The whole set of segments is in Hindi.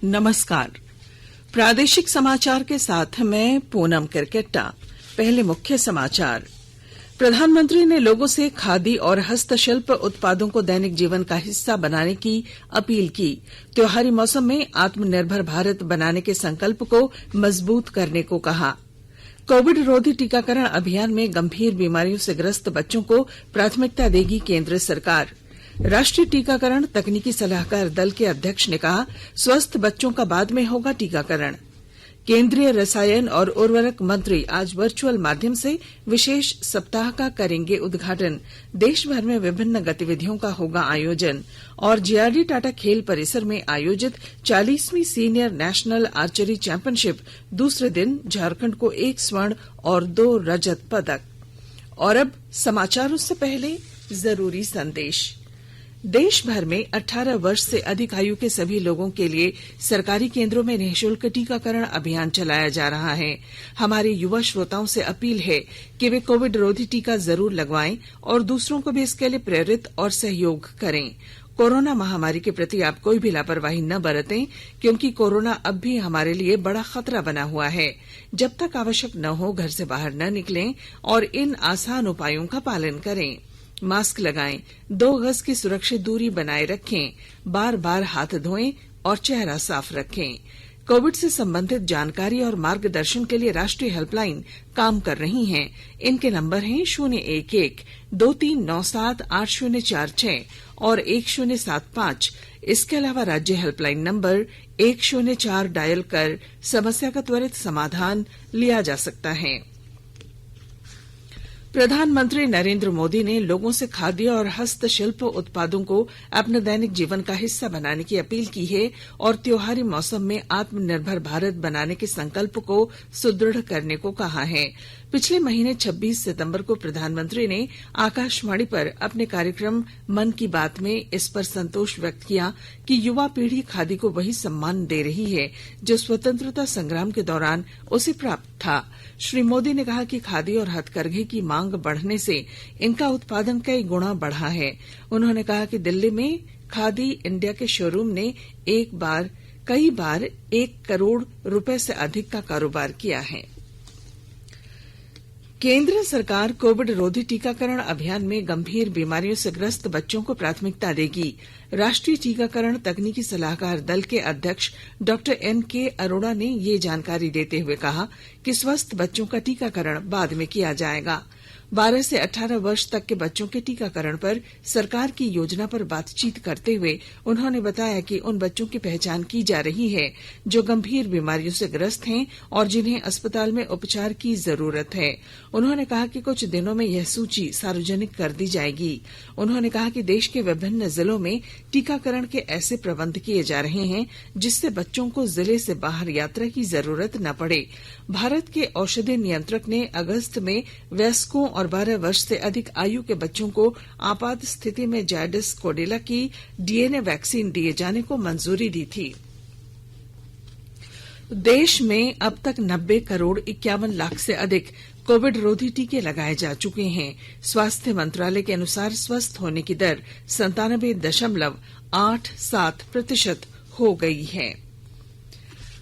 नमस्कार। प्रादेशिक समाचार के साथ मैं पूनम किरकेट्टा। पहले मुख्य समाचार। प्रधानमंत्री ने लोगों से खादी और हस्तशिल्प उत्पादों को दैनिक जीवन का हिस्सा बनाने की अपील की। त्योहारी मौसम में आत्मनिर्भर भारत बनाने के संकल्प को मजबूत करने को कहा। कोविड रोधी टीकाकरण अभियान में गंभीर बीमारियों से ग्रस्त बच्चों को प्राथमिकता देगी केंद्र सरकार। राष्ट्रीय टीकाकरण तकनीकी सलाहकार दल के अध्यक्ष ने कहा, स्वस्थ बच्चों का बाद में होगा टीकाकरण। केंद्रीय रसायन और उर्वरक मंत्री आज वर्चुअल माध्यम से विशेष सप्ताह का करेंगे उद्घाटन। देश भर में विभिन्न गतिविधियों का होगा आयोजन। और जीआरडी टाटा खेल परिसर में आयोजित 40वीं सीनियर नेशनल आर्चरी चैंपियनशिप दूसरे दिन झारखंड को 1 स्वर्ण और 2 रजत पदक। और अब समाचारों से पहले जरूरी संदेश। देश भर में 18 वर्ष से अधिक आयु के सभी लोगों के लिए सरकारी केंद्रों में निःशुल्क टीकाकरण अभियान चलाया जा रहा है। हमारे युवा श्रोताओं से अपील है कि वे कोविड रोधी टीका जरूर लगवाएं और दूसरों को भी इसके लिए प्रेरित और सहयोग करें। कोरोना महामारी के प्रति आप कोई भी लापरवाही न बरतें, क्योंकि कोरोना अब भी हमारे लिए बड़ा खतरा बना हुआ है। जब तक आवश्यक न हो घर से बाहर न निकलें और इन आसान उपायों का पालन करें। मास्क लगाएं, 2 गज की सुरक्षित दूरी बनाए रखें, बार बार हाथ धोएं और चेहरा साफ रखें। कोविड से संबंधित जानकारी और मार्गदर्शन के लिए राष्ट्रीय हेल्पलाइन काम कर रही हैं। इनके नंबर हैं 011-2397-8046 और 1075। इसके अलावा राज्य हेल्पलाइन नंबर 104 डायल कर समस्या का त्वरित समाधान लिया जा सकता है। प्रधानमंत्री नरेंद्र मोदी ने लोगों से खादी और हस्तशिल्प उत्पादों को अपने दैनिक जीवन का हिस्सा बनाने की अपील की है और त्योहारी मौसम में आत्मनिर्भर भारत बनाने के संकल्प को सुदृढ़ करने को कहा है। पिछले महीने 26 सितंबर को प्रधानमंत्री ने आकाशवाणी पर अपने कार्यक्रम मन की बात में इस पर संतोष व्यक्त किया कि युवा पीढ़ी खादी को वही सम्मान दे रही है जो स्वतंत्रता संग्राम के दौरान उसे प्राप्त था। श्री मोदी ने कहा कि खादी और हथकरघे की मांग बढ़ने से इनका उत्पादन कई गुना बढ़ा है। उन्होंने कहा कि दिल्ली में खादी इंडिया के शोरूम ने कई बार 1 करोड़ रुपए से अधिक का कारोबार किया है। केंद्र सरकार कोविड रोधी टीकाकरण अभियान में गंभीर बीमारियों से ग्रस्त बच्चों को प्राथमिकता देगी। राष्ट्रीय टीकाकरण तकनीकी सलाहकार दल के अध्यक्ष डॉ एन.के. अरोड़ा ने ये जानकारी देते हुए कहा कि स्वस्थ बच्चों का टीकाकरण बाद में किया जाएगा। 12 से 18 वर्ष तक के बच्चों के टीकाकरण पर सरकार की योजना पर बातचीत करते हुए उन्होंने बताया कि उन बच्चों की पहचान की जा रही है जो गंभीर बीमारियों से ग्रस्त हैं और जिन्हें अस्पताल में उपचार की जरूरत है। उन्होंने कहा कि कुछ दिनों में यह सूची सार्वजनिक कर दी जाएगी। उन्होंने कहा कि देश के विभिन्न जिलों में टीकाकरण के ऐसे प्रबंध किए जा रहे हैं जिससे बच्चों को जिले से बाहर यात्रा की जरूरत न पड़े। भारत के औषधि नियंत्रक ने अगस्त में वयस्कों और 12 वर्ष से अधिक आयु के बच्चों को आपात स्थिति में जायडस कोडेला की डीएनए वैक्सीन दिए जाने को मंजूरी दी थी। देश में अब तक 90 करोड़ 51 लाख से अधिक कोविड रोधी टीके लगाए जा चुके हैं। स्वास्थ्य मंत्रालय के अनुसार स्वस्थ होने की दर 97.87% हो गई है।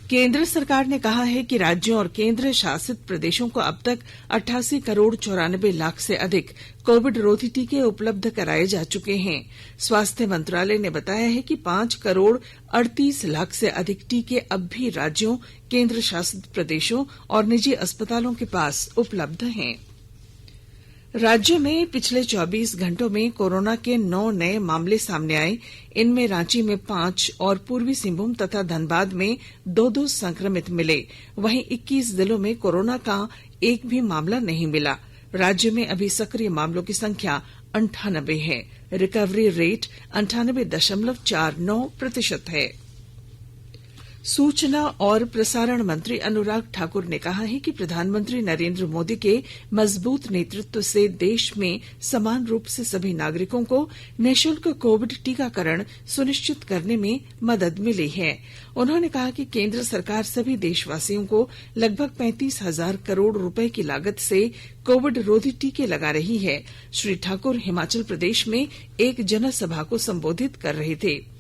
केंद्र सरकार ने कहा है कि राज्यों और केंद्र शासित प्रदेशों को अब तक 88 करोड़ 94 लाख से अधिक कोविड रोधी टीके उपलब्ध कराए जा चुके हैं। स्वास्थ्य मंत्रालय ने बताया है कि 5 करोड़ 38 लाख से अधिक टीके अब भी राज्यों, केंद्र शासित प्रदेशों और निजी अस्पतालों के पास उपलब्ध हैं। राज्य में पिछले 24 घंटों में कोरोना के 9 नए मामले सामने आए। इनमें रांची में 5 और पूर्वी सिंहभूम तथा धनबाद में 2-2 संक्रमित मिले। वहीं 21 जिलों में कोरोना का एक भी मामला नहीं मिला। राज्य में अभी सक्रिय मामलों की संख्या 98 है। रिकवरी रेट 98.49% है। सूचना और प्रसारण मंत्री अनुराग ठाकुर ने कहा है कि प्रधानमंत्री नरेंद्र मोदी के मजबूत नेतृत्व से देश में समान रूप से सभी नागरिकों को निःशुल्क कोविड टीकाकरण सुनिश्चित करने में मदद मिली है। उन्होंने कहा कि केंद्र सरकार सभी देशवासियों को लगभग 35,000 करोड़ रुपए की लागत से कोविड रोधी टीके लगा रही है। श्री ठाकुर हिमाचल प्रदेश में एक जनसभा को संबोधित कर रहे थे।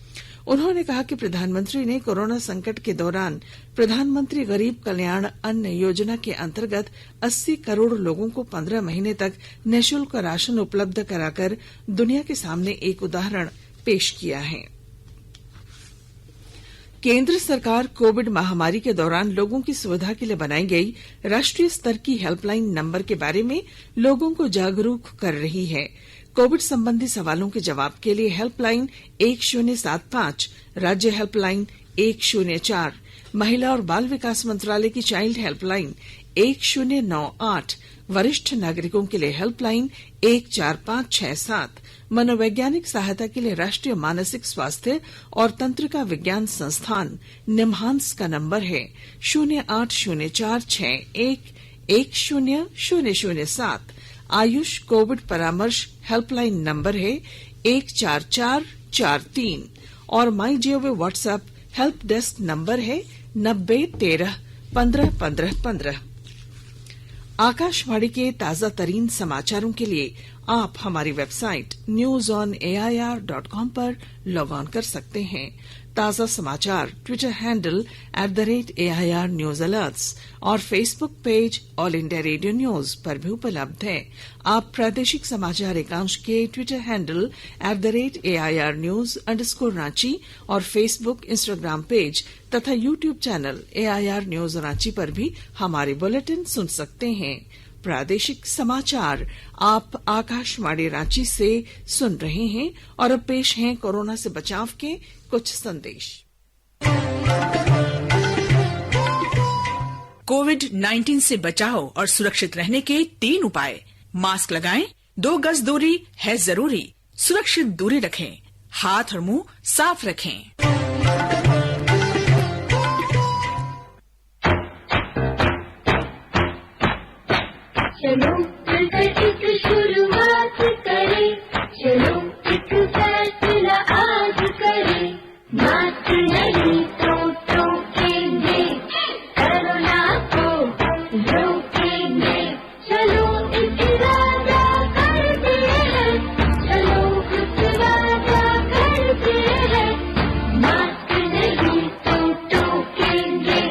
उन्होंने कहा कि प्रधानमंत्री ने कोरोना संकट के दौरान प्रधानमंत्री गरीब कल्याण अन्न योजना के अंतर्गत 80 करोड़ लोगों को 15 महीने तक निःशुल्क राशन उपलब्ध कराकर दुनिया के सामने एक उदाहरण पेश किया है। केंद्र सरकार कोविड महामारी के दौरान लोगों की सुविधा के लिए बनाई गई राष्ट्रीय स्तर की हेल्पलाइन नंबर के बारे में लोगों को जागरूक कर रही है। कोविड संबंधी सवालों के जवाब के लिए हेल्पलाइन 1075, राज्य हेल्पलाइन 104, महिला और बाल विकास मंत्रालय की चाइल्ड हेल्पलाइन 1098, वरिष्ठ नागरिकों के लिए हेल्पलाइन 14567, मनोवैज्ञानिक सहायता के लिए राष्ट्रीय मानसिक स्वास्थ्य और तंत्रिका विज्ञान संस्थान निम्हांस का नंबर है 080461100007, आयुष कोविड परामर्श हेल्पलाइन नंबर है 14443 और my G O V WhatsApp help desk number है 9013151515। आकाशवाणी के ताजा तरीन समाचारों के लिए आप हमारी वेबसाइट newsonair.com पर लॉग ऑन कर सकते हैं। ताजा समाचार Twitter handle @AIR News Alerts और Facebook page all India radio news पर भी उपलब्ध है। आप प्रादेशिक समाचार एकांश के ट्विटर हैंडल @AIR News_Ranchi और फेसबुक इंस्टाग्राम पेज तथा YouTube channel AIR News Ranchi पर भी हमारे बुलेटिन सुन सकते हैं। प्रादेशिक समाचार आप आकाशवाणी रांची से सुन रहे हैं और अब पेश हैं कोरोना से बचाव के कुछ संदेश। कोविड-19 से बचाव और सुरक्षित रहने के 3 उपाय। मास्क लगाएं, 2 गज दूरी है जरूरी, सुरक्षित दूरी रखें, हाथ और मुंह साफ रखें। चलो मिलकर एक शुरुआत करें, चलो एक फैसला आज करें, मास्क नहीं तो टोकेंगे, कोरोना को रोकेंगे, चलो एक वादा करते हैं, चलो एक वादा करते हैं, मास्क नहीं तो टोकेंगे,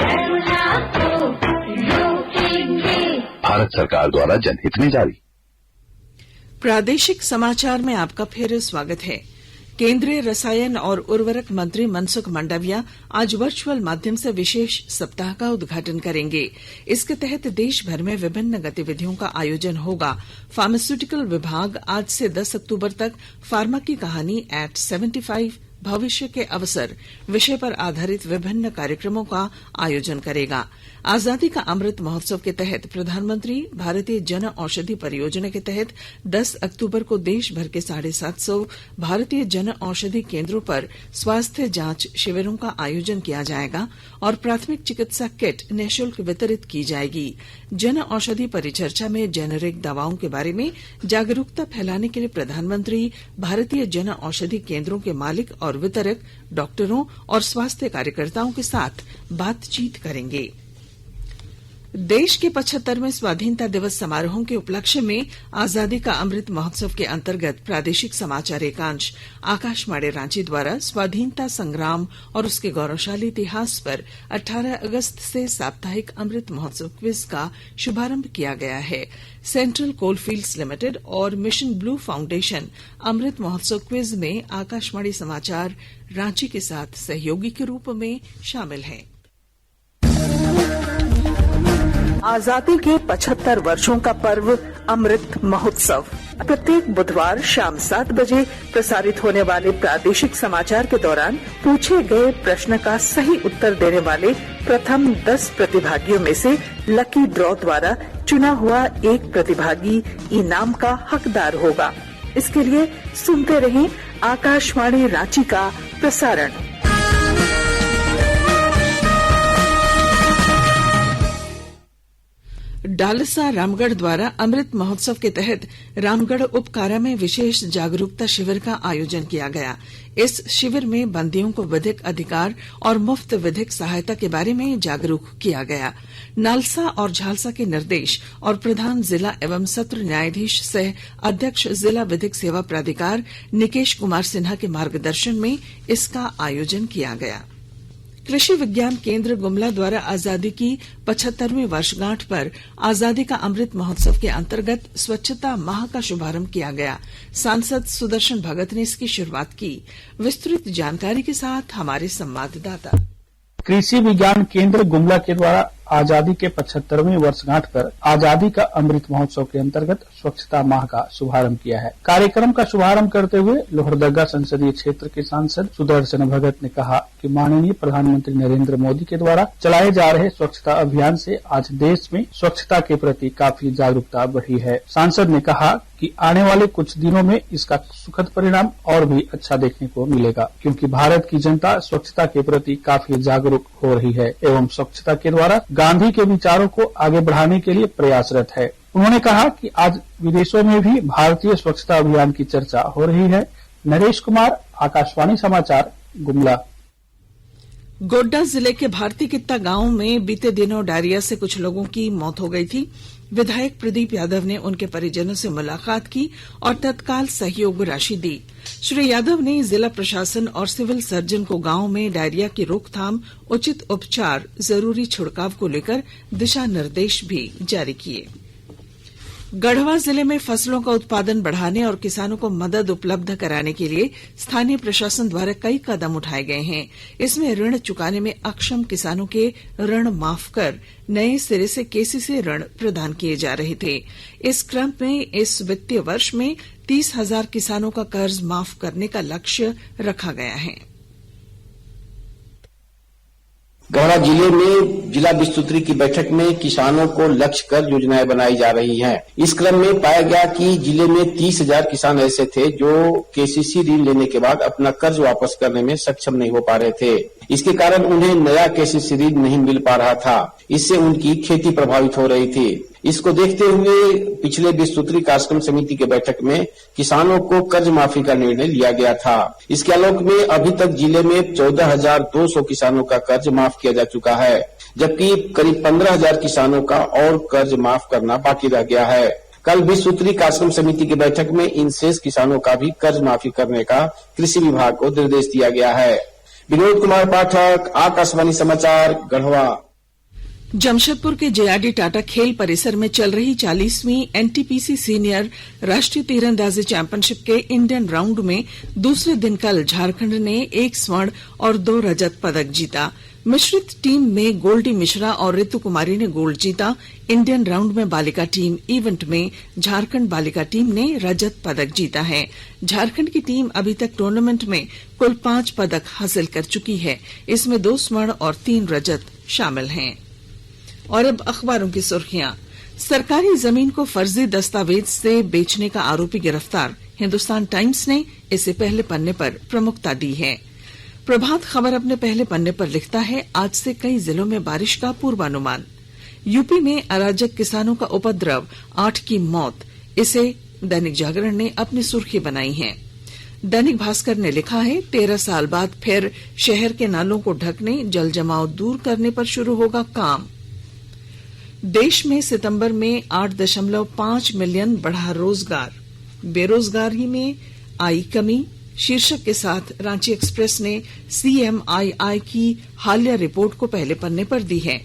कोरोना को रोकेंगे। भारत सरकार द्वारा जनहित में जारी। प्रादेशिक समाचार में आपका फिर स्वागत है। केंद्रीय रसायन और उर्वरक मंत्री मनसुख मंडाविया आज वर्चुअल माध्यम से विशेष सप्ताह का उद्घाटन करेंगे। इसके तहत देश भर में विभिन्न गतिविधियों का आयोजन होगा। फार्मास्यूटिकल विभाग आज से 10 अक्टूबर तक फार्मा की कहानी @75 भविष्य के अवसर विषय पर आधारित विभिन्न कार्यक्रमों का आयोजन करेगा। आजादी का अमृत महोत्सव के तहत प्रधानमंत्री भारतीय जन औषधि परियोजना के तहत 10 अक्टूबर को देश भर के 750 भारतीय जन औषधि केंद्रों पर स्वास्थ्य जांच शिविरों का आयोजन किया जाएगा और प्राथमिक चिकित्सा किट निःशुल्क वितरित की जाएगी। जन औषधि परिचर्चा में जेनेरिक दवाओं के बारे में जागरूकता फैलाने के लिए प्रधानमंत्री भारतीय जन औषधि केंद्रों के मालिक और वितरक, डॉक्टरों और स्वास्थ्य कार्यकर्ताओं के साथ बातचीत करेंगे। देश के 75वें स्वाधीनता दिवस समारोहों के उपलक्ष्य में आजादी का अमृत महोत्सव के अंतर्गत प्रादेशिक समाचार एकांश आकाशवाणी रांची द्वारा स्वाधीनता संग्राम और उसके गौरवशाली इतिहास पर 18 अगस्त से साप्ताहिक अमृत महोत्सव क्विज का शुभारंभ किया गया है। सेंट्रल कोलफील्ड्स लिमिटेड और mission blue foundation Amrit Mahotsav quiz में आकाशवाणी समाचार रांची के साथ सहयोगी के रूप में शामिल हैं। आजादी के 75 वर्षों का पर्व अमृत महोत्सव प्रत्येक बुधवार शाम 7 बजे प्रसारित होने वाले प्रादेशिक समाचार के दौरान पूछे गए प्रश्न का सही उत्तर देने वाले प्रथम 10 प्रतिभागियों में से लकी ड्रॉ द्वारा चुना हुआ एक प्रतिभागी इनाम का हकदार होगा। इसके लिए सुनते रहें आकाशवाणी रांची का प्रसारण। डालसा रामगढ़ द्वारा अमृत महोत्सव के तहत रामगढ़ उपकारा में विशेष जागरूकता शिविर का आयोजन किया गया। इस शिविर में बंदियों को विधिक अधिकार और मुफ्त विधिक सहायता के बारे में जागरूक किया गया। नालसा और झालसा के निर्देश और प्रधान जिला एवं सत्र न्यायाधीश सह अध्यक्ष जिला विधिक सेवा प्राधिकार निकेश कुमार सिन्हा के मार्गदर्शन में इसका आयोजन किया गया। कृषि विज्ञान केंद्र गुमला द्वारा आजादी की 75वीं वर्षगांठ पर आजादी का अमृत महोत्सव के अंतर्गत स्वच्छता माह का शुभारंभ किया गया। सांसद सुदर्शन भगत ने इसकी शुरुआत की। विस्तृत जानकारी के साथ हमारे संवाददाता। कृषि विज्ञान केंद्र गुमला के द्वारा आजादी के 75वीं वर्षगांठ पर आजादी का अमृत महोत्सव के अंतर्गत स्वच्छता माह का शुभारंभ किया है। कार्यक्रम का शुभारंभ करते हुए लोहरदगा संसदीय क्षेत्र के सांसद सुदर्शन भगत ने कहा कि माननीय प्रधानमंत्री नरेंद्र मोदी के द्वारा चलाए जा रहे स्वच्छता अभियान से आज देश में स्वच्छता के प्रति काफी जागरूकता बढ़ी है। सांसद ने कहा कि आने वाले कुछ दिनों में इसका सुखद परिणाम और भी अच्छा देखने को मिलेगा, क्योंकि भारत की जनता स्वच्छता के प्रति काफी जागरूक हो रही है एवं स्वच्छता के द्वारा गांधी के विचारों को आगे बढ़ाने के लिए प्रयासरत है। उन्होंने कहा कि आज विदेशों में भी भारतीय स्वच्छता अभियान की चर्चा हो रही है। नरेश कुमार, आकाशवाणी समाचार, गुमला। गोड्डा जिले के भारती कित्ता गांव में बीते दिनों डायरिया से कुछ लोगों की मौत हो गई थी। विधायक प्रदीप यादव ने उनके परिजनों से मुलाकात की और तत्काल सहयोग राशि दी। श्री यादव ने जिला प्रशासन और सिविल सर्जन को गांव में डायरिया की रोकथाम, उचित उपचार, जरूरी छिड़काव को लेकर दिशा निर्देश भी जारी किए। गढ़वा जिले में फसलों का उत्पादन बढ़ाने और किसानों को मदद उपलब्ध कराने के लिए स्थानीय प्रशासन द्वारा कई कदम उठाए गए हैं। इसमें ऋण चुकाने में अक्षम किसानों के ऋण माफ कर नए सिरे से केसीसी ऋण प्रदान किए जा रहे थे। इस क्रम में इस वित्तीय वर्ष में 30,000 किसानों का कर्ज माफ करने का लक्ष्य रखा गया है। गढ़वा जिले में जिला विस्तृति की बैठक में किसानों को लक्ष्य कर योजनाएं बनाई जा रही हैं। इस क्रम में पाया गया कि जिले में 30,000 किसान ऐसे थे जो केसीसी ऋण लेने के बाद अपना कर्ज वापस करने में सक्षम नहीं हो पा रहे थे। इसके कारण उन्हें नया केसीसी ऋण नहीं मिल पा रहा था। इससे उनकी खेती प्रभावित हो रही थी। इसको देखते हुए पिछले विस्तृति कार्यक्रम समिति की बैठक में किसानों को कर्ज माफी का निर्णय लिया गया था। इसके आलोक में अभी तक जिले में 14,200 किसानों का कर्ज माफ किया जा चुका है, जबकि करीब 15,000 किसानों का और कर्ज माफ करना बाकी रह गया है। कल विस्तृति कार्यक्रम समिति की बैठक में इन शेष किसानों का भी कर्ज माफी करने का कृषि विभाग को निर्देश दिया गया है। विनोद कुमार पाठक, आकाशवाणी समाचार, गढ़वा। जमशेदपुर के जेआरडी टाटा खेल परिसर में चल रही 40वीं एनटीपीसी सीनियर राष्ट्रीय तीरंदाजी चैंपियनशिप के इंडियन राउंड में दूसरे दिन कल झारखंड ने 1 स्वर्ण और 2 रजत पदक जीता। मिश्रित टीम में गोल्डी मिश्रा और ऋतु कुमारी ने गोल्ड जीता। इंडियन राउंड में बालिका टीम इवेंट में झारखंड बालिका टीम ने रजत पदक जीता है। झारखंड की टीम अभी तक टूर्नामेंट में कुल 5 पदक हासिल कर चुकी है। इसमें 2 स्वर्ण और 3 रजत शामिल हैं। और अब अखबारों की सुर्खियां। सरकारी जमीन को फर्जी दस्तावेज से बेचने का आरोपी गिरफ्तार। हिंदुस्तान टाइम्स ने इसे पहले पन्ने पर प्रमुखता दी है। प्रभात खबर अपने पहले पन्ने पर लिखता है, आज से कई जिलों में बारिश का पूर्वानुमान। यूपी में अराजक किसानों का उपद्रव, 8 की मौत। इसे दैनिक जागरण ने अपनी सुर्खी बनाई है। दैनिक भास्कर ने लिखा है, 13 साल बाद फिर शहर के नालों को ढकने, जल जमाव दूर करने पर शुरू होगा काम। देश में सितंबर में 8.5 मिलियन बढ़ा रोजगार, बेरोजगारी में आई कमी। शीर्षक के साथ रांची एक्सप्रेस ने सीएमआईआई की हालिया रिपोर्ट को पहले पन्ने पर दी है।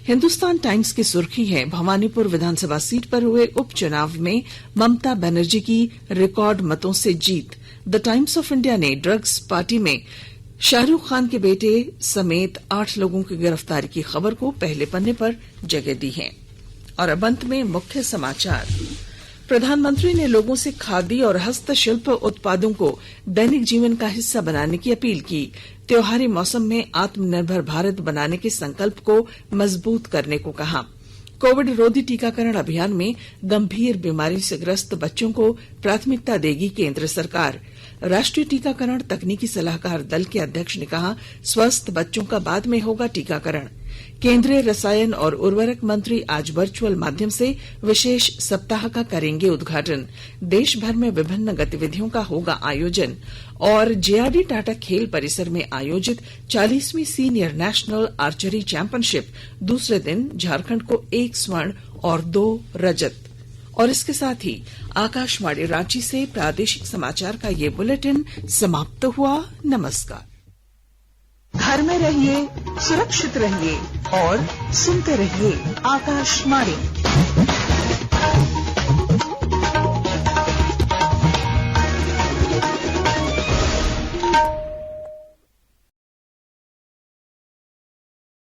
हिंदुस्तान टाइम्स की सुर्खी है, भवानीपुर विधानसभा सीट पर हुए उपचुनाव में ममता बनर्जी की रिकॉर्ड मतों से जीत। द टाइम्स ऑफ इंडिया ने ड्रग्स पार्टी में शाहरुख खान के बेटे समेत 8 लोगों की गिरफ्तारी की खबर को पहले पन्ने पर जगह दी है। और अब अंत में मुख्य समाचार। प्रधानमंत्री ने लोगों से खादी और हस्तशिल्प उत्पादों को दैनिक जीवन का हिस्सा बनाने की अपील की। त्योहारी मौसम में आत्मनिर्भर भारत बनाने के संकल्प को मजबूत करने को कहा। कोविड रोधी टीकाकरण अभियान में गंभीर बीमारी से ग्रस्त बच्चों को प्राथमिकता देगी केंद्र सरकार। राष्ट्रीय टीकाकरण तकनीकी सलाहकार दल के अध्यक्ष ने कहा, स्वस्थ बच्चों का बाद में होगा टीकाकरण। केंद्रीय रसायन और उर्वरक मंत्री आज वर्चुअल माध्यम से विशेष सप्ताह का करेंगे उद्घाटन। देश भर में विभिन्न गतिविधियों का होगा आयोजन। और जेआरडी टाटा खेल परिसर में आयोजित 40वीं सीनियर नेशनल आर्चरी चैंपियनशिप दूसरे दिन झारखंड को 1 स्वर्ण और 2 रजत। और इसके साथ ही आकाशवाणी रांची से प्रादेशिक समाचार का ये बुलेटिन समाप्त हुआ। नमस्कार। घर में रहिए, सुरक्षित रहिए और सुनते रहिए आकाशवाणी।